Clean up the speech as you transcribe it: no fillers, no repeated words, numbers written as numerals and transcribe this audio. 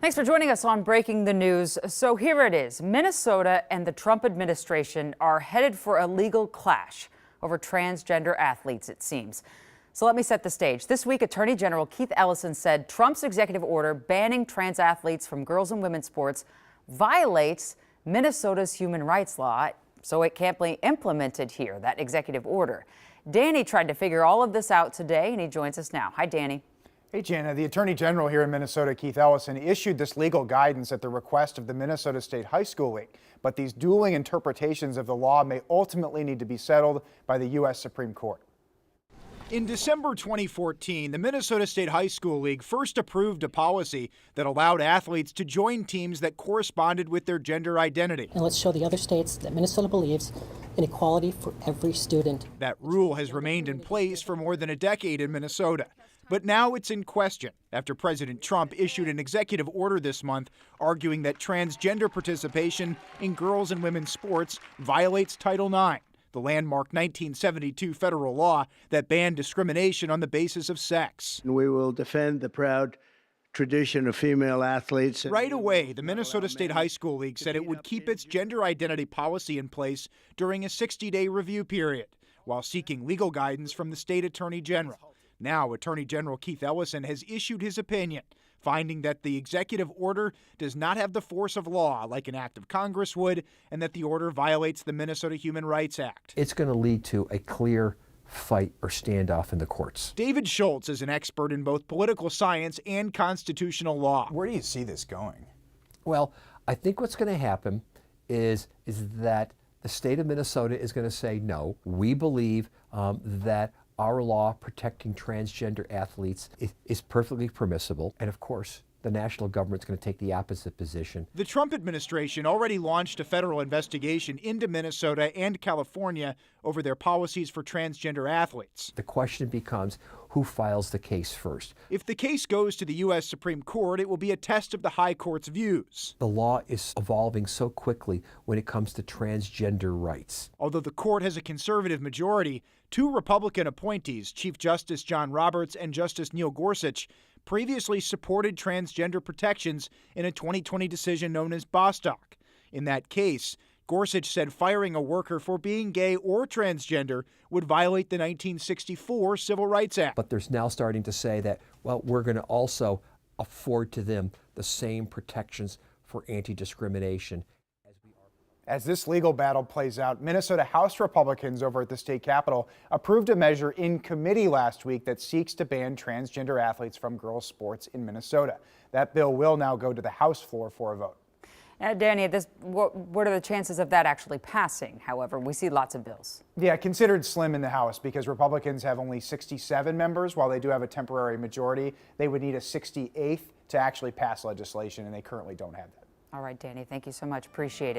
Thanks for joining us on Breaking the News. So here it is. Minnesota and the Trump administration are headed for a legal clash over transgender athletes, it seems. So let me set the stage. This week, Attorney General Keith Ellison said Trump's executive order banning trans athletes from girls and women's sports violates Minnesota's human rights law, so it can't be implemented here, that executive order. Danny tried to figure all of this out today, and he joins us now. Hi, Danny. Hey, Jana. The Attorney General here in Minnesota, Keith Ellison, issued this legal guidance at the request of the Minnesota State High School League. But these dueling interpretations of the law may ultimately need to be settled by the U.S. Supreme Court. In December 2014, the Minnesota State High School League first approved a policy that allowed athletes to join teams that corresponded with their gender identity. And let's show the other states that Minnesota believes in equality for every student. That rule has remained in place for more than a decade in Minnesota. But now it's in question after President Trump issued an executive order this month arguing that transgender participation in girls and women's sports violates Title IX, the landmark 1972 federal law that banned discrimination on the basis of sex. We will defend the proud tradition of female athletes. Right away, the Minnesota State High School League said it would keep its gender identity policy in place during a 60-day review period, while seeking legal guidance from the state attorney general. Now, Attorney General Keith Ellison has issued his opinion, finding that the executive order does not have the force of law like an act of Congress would, and that the order violates the Minnesota Human Rights Act. It's going to lead to a clear fight or standoff in the courts. David Schultz is an expert in both political science and constitutional law. Where do you see this going? Well, I think what's going to happen is that the state of Minnesota is going to say, no, we believe that our law protecting transgender athletes is perfectly permissible. And of course, the national government's going to take the opposite position. The Trump administration already launched a federal investigation into Minnesota and California over their policies for transgender athletes. The question becomes, who files the case first? If the case goes to the U.S. Supreme Court, it will be a test of the High Court's views. The law is evolving so quickly when it comes to transgender rights. Although the court has a conservative majority, two Republican appointees, Chief Justice John Roberts and Justice Neil Gorsuch, previously supported transgender protections in a 2020 decision known as Bostock. In that case, Gorsuch said firing a worker for being gay or transgender would violate the 1964 Civil Rights Act. But there's now starting to say that, well, we're going to also afford to them the same protections for anti-discrimination. As this legal battle plays out, Minnesota House Republicans over at the state capitol approved a measure in committee last week that seeks to ban transgender athletes from girls' sports in Minnesota. That bill will now go to the House floor for a vote. Danny, what are the chances of that actually passing? However, we see lots of bills. Yeah, considered slim in the House because Republicans have only 67 members. While they do have a temporary majority, they would need a 68th to actually pass legislation, and they currently don't have that. All right, Danny, thank you so much. Appreciate it.